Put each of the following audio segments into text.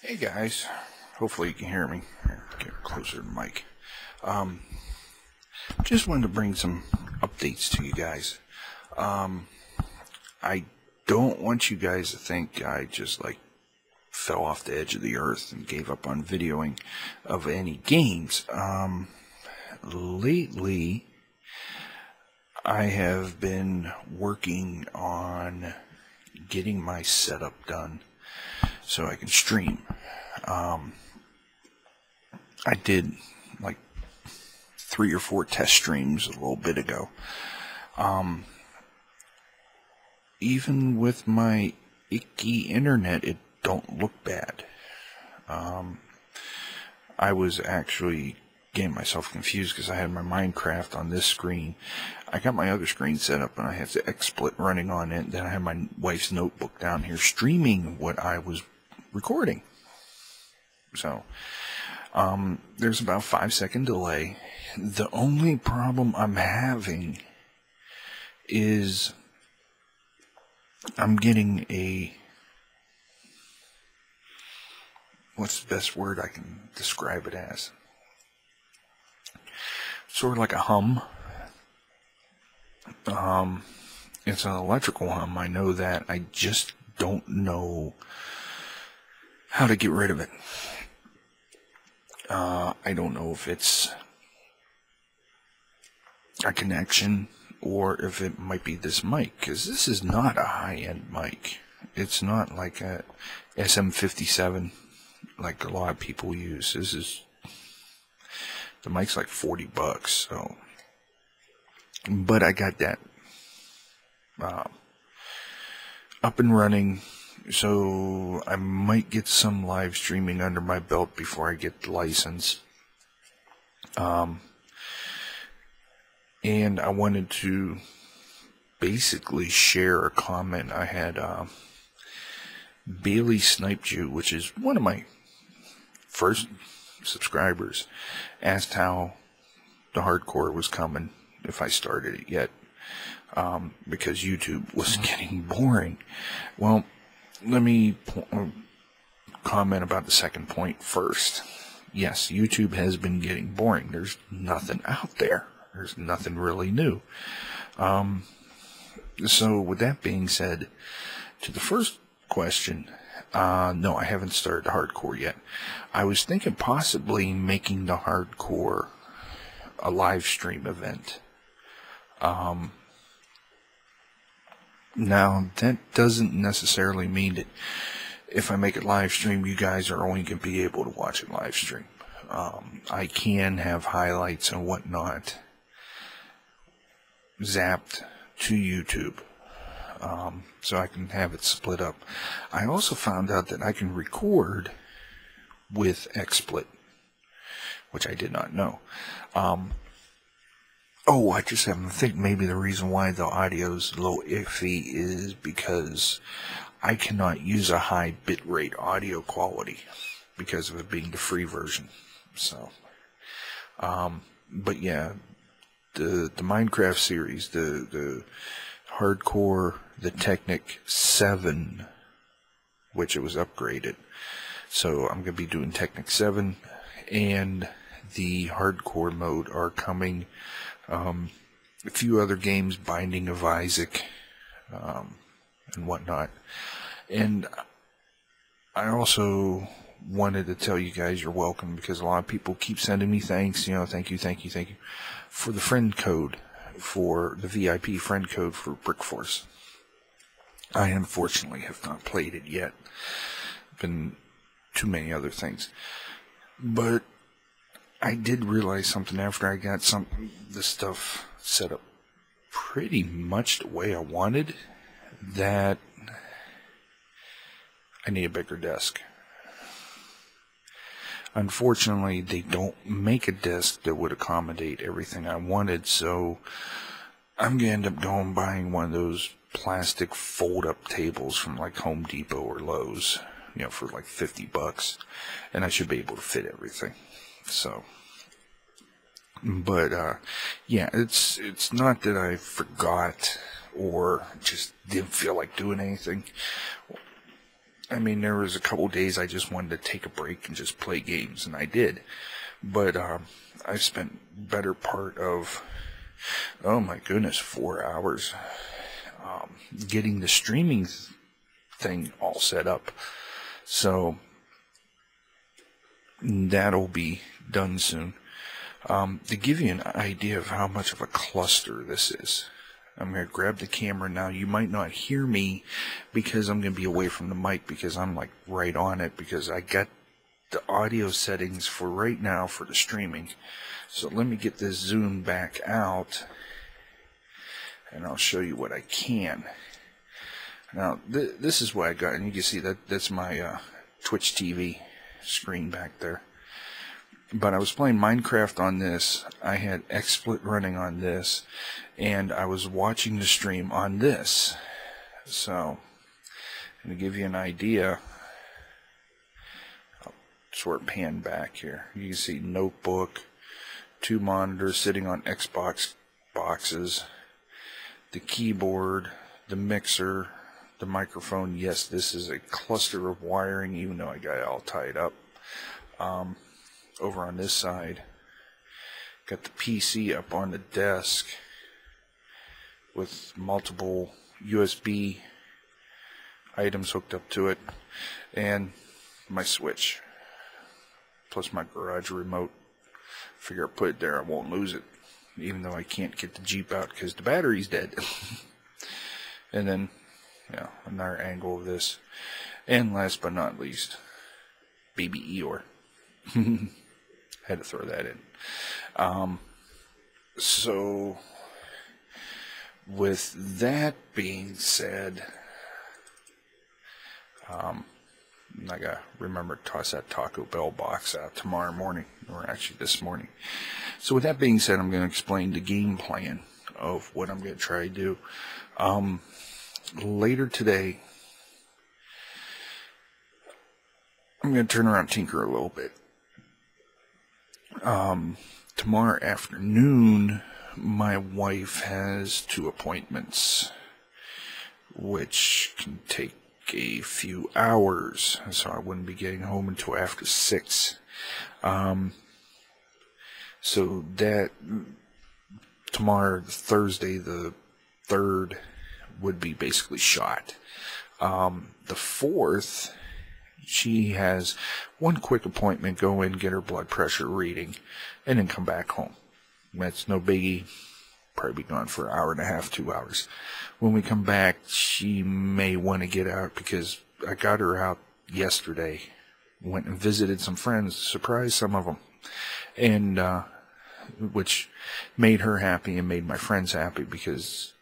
Hey guys, hopefully you can hear me. Here, get closer to the mic. Just wanted to bring some updates to you guys. I don't want you guys to think I just fell off the edge of the earth and gave up on videoing of any games. Lately I have been working on getting my setup done so I can stream. I did like 3 or 4 test streams a little bit ago. Even with my icky internet, it don't look bad. I was actually getting myself confused because I had my Minecraft on this screen. I got my other screen set up and I have the XSplit running on it. Then I have my wife's notebook down here streaming what I was recording. So, there's about a 5-second delay. The only problem I'm having is I'm getting what's the best word I can describe it as? Sort of like a hum. It's an electrical hum, I know that. I just don't know how to get rid of it. I don't know if it's a connection or if it might be this mic, because this is not a high-end mic. It's not like a SM57 like a lot of people use. The mic's like $40, so. But I got that up and running, so I might get some live streaming under my belt before I get the license. And I wanted to basically share a comment I had. Bailey Sniped You, which is one of my first subscribers, asked how the hardcore was coming, if I started it yet, because YouTube was getting boring. Well, let me comment about the second point first. Yes, YouTube has been getting boring. There's nothing out there. There's nothing really new. So with that being said, to the first question, no, I haven't started the hardcore yet. I was thinking possibly making the hardcore a live stream event. Now, that doesn't necessarily mean that if I make it live stream, you guys are only going to be able to watch it live stream. I can have highlights and whatnot zapped to YouTube, so I can have it split up. I also found out that I can record with XSplit, which I did not know. I just happen to think maybe the reason why the audio's a little iffy is because I cannot use a high bitrate audio quality because of it being the free version. So, but yeah, the Minecraft series, the hardcore, the Technic 7, which it was upgraded. So I'm going to be doing Technic 7, and the hardcore mode are coming. A few other games, Binding of Isaac, and whatnot. And I also wanted to tell you guys you're welcome, because a lot of people keep sending me thanks, thank you for the friend code, for the VIP friend code for Brick Force. I unfortunately have not played it yet. Been too many other things. But I did realize something after I got the stuff set up pretty much the way I wanted, that I need a bigger desk. Unfortunately, they don't make a desk that would accommodate everything I wanted, so I'm going to end up buying one of those plastic fold-up tables from like Home Depot or Lowe's, for like $50, and I should be able to fit everything. So, but yeah, it's not that I forgot or just didn't feel like doing anything. I mean, there was a couple days I just wanted to take a break and just play games, and I did. But I spent better part of, oh my goodness, 4 hours getting the streaming thing all set up. So that'll be done soon. To give you an idea of how much of a cluster this is, I'm going to grab the camera now. You might not hear me because I'm going to be away from the mic because I'm like right on it, because I got the audio settings for right now for the streaming. So let me get this zoom back out and I'll show you what I can. Now this is what I got, and you can see that's my Twitch TV screen back there. But I was playing Minecraft on this, I had XSplit running on this, and I was watching the stream on this. So, to give you an idea, I'll sort of pan back here. You can see notebook, 2 monitors sitting on Xbox boxes, the keyboard, the mixer, the microphone. Yes, this is a cluster of wiring, even though I got it all tied up. Over on this side, got the PC up on the desk with multiple USB items hooked up to it, and my Switch, plus my garage remote. Figure I'll put it there, I won't lose it, even though I can't get the Jeep out because the battery's dead. And then, yeah, another angle of this. And last but not least, baby Eeyore. Had to throw that in. So, with that being said, I gotta remember to toss that Taco Bell box out tomorrow morning, or actually this morning. So with that being said, I'm going to explain the game plan of what I'm going to try to do. Later today, I'm going to turn around and tinker a little bit. Tomorrow afternoon, my wife has 2 appointments, which can take a few hours, so I wouldn't be getting home until after 6. So that tomorrow, Thursday, the 3rd, would be basically shot. The 4th, she has 1 quick appointment, go in, get her blood pressure reading, and then come back home. That's no biggie. Probably be gone for an hour and a half, 2 hours. When we come back, she may want to get out because I got her out yesterday. Went and visited some friends, surprised some of them, and which made her happy and made my friends happy because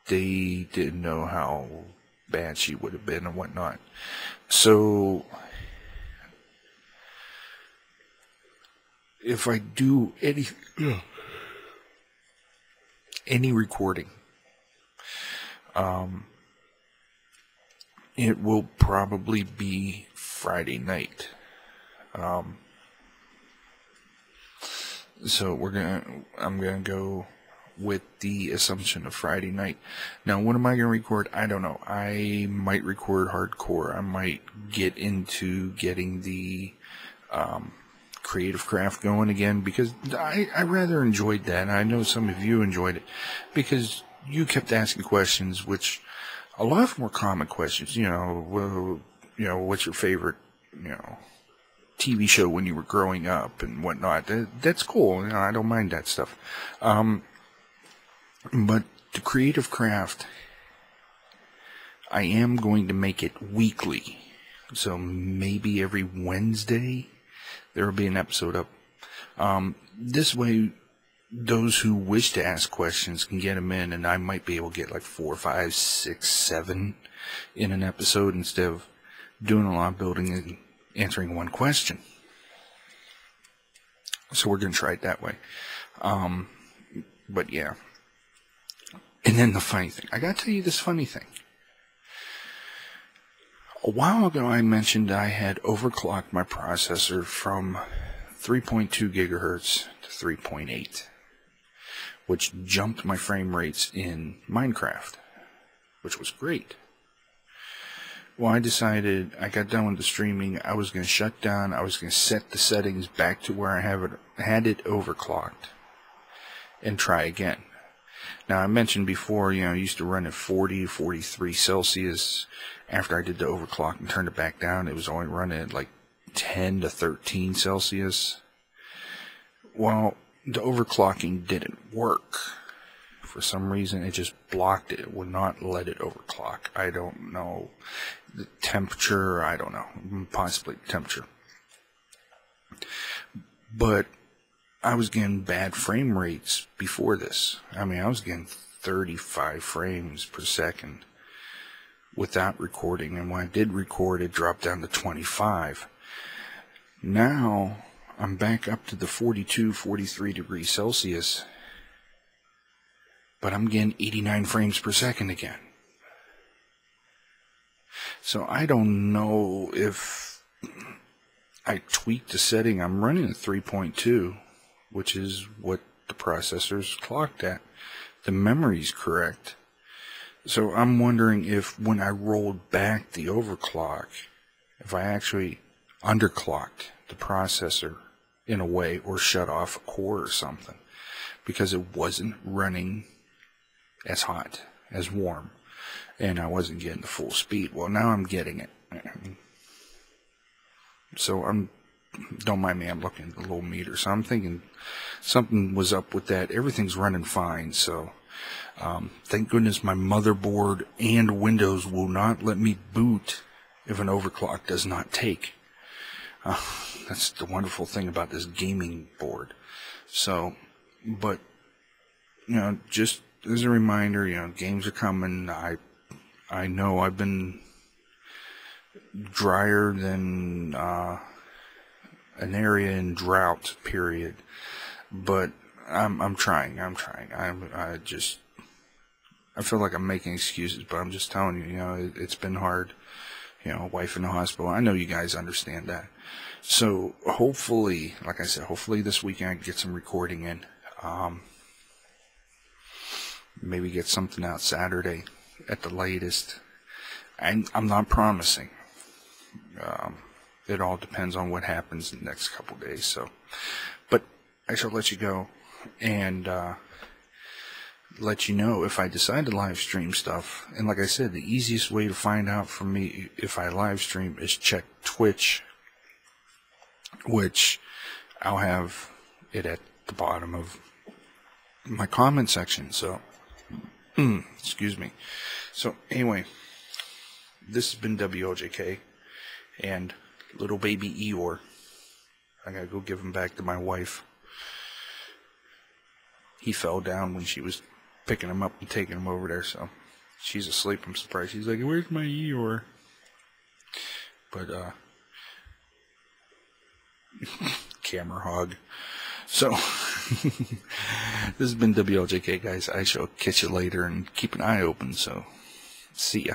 they didn't know how bad she would have been and whatnot. So if I do any recording, it will probably be Friday night. So I'm gonna go with the assumption of Friday night. Now, what am I gonna record? I don't know. I might record hardcore. I might get into getting the creative craft going again, because I rather enjoyed that. I know some of you enjoyed it because you kept asking questions, which a lot of them were common questions. What's your favorite, TV show when you were growing up and whatnot. That's cool. I don't mind that stuff. But the creative craft, I am going to make it weekly. So maybe every Wednesday there will be an episode up. This way, those who wish to ask questions can get them in, and I might be able to get like 4, 5, 6, 7 in an episode instead of doing a lot of building and answering one question. So we're going to try it that way. But yeah. And then the funny thing. I got to tell you this funny thing. A while ago I mentioned I had overclocked my processor from 3.2 gigahertz to 3.8, which jumped my frame rates in Minecraft, which was great. Well, I decided, I got done with the streaming, I was going to shut down, I was going to set the settings back to where I had it overclocked, and try again. Now, I mentioned before, I used to run at 40, 43 Celsius. After I did the overclock and turned it back down, it was only running at like 10 to 13 Celsius. Well, the overclocking didn't work. For some reason, it just blocked it. It would not let it overclock. I don't know. The temperature, I don't know. Possibly temperature. But I was getting bad frame rates before this. I mean, I was getting 35 frames per second without recording. And when I did record, it dropped down to 25. Now, I'm back up to the 42, 43 degrees Celsius. But I'm getting 89 frames per second again. So I don't know if I tweaked the setting. I'm running at 3.2, which is what the processor's clocked at. The memory's correct. So I'm wondering if when I rolled back the overclock, if I actually underclocked the processor in a way or shut off a core or something, because it wasn't running as hot, as warm, and I wasn't getting the full speed. Well, now I'm getting it. So don't mind me, I'm looking at the little meter, so I'm thinking something was up with that. Everything's running fine, so thank goodness my motherboard and Windows will not let me boot if an overclock does not take. That's the wonderful thing about this gaming board. So, but, just as a reminder, games are coming. I know I've been drier than an area in drought period, but I'm trying. I feel like I'm making excuses, but I'm just telling you, it's been hard. Wife in the hospital. I know you guys understand that. So hopefully, like I said, hopefully this weekend I can get some recording in. Maybe get something out Saturday at the latest. I'm not promising. It all depends on what happens in the next couple days. So, but I shall let you go and let you know if I decide to live stream stuff. And like I said, the easiest way to find out from me if I live stream is check Twitch, which I'll have it at the bottom of my comment section. So, excuse me. So anyway, this has been WLJK and little baby Eeyore. I gotta go give him back to my wife. He fell down when she was picking him up and taking him over there, so she's asleep. I'm surprised. She's like, "Where's my Eeyore?" But camera hog. So this has been WLJK, guys. I shall catch you later and keep an eye open. So see ya.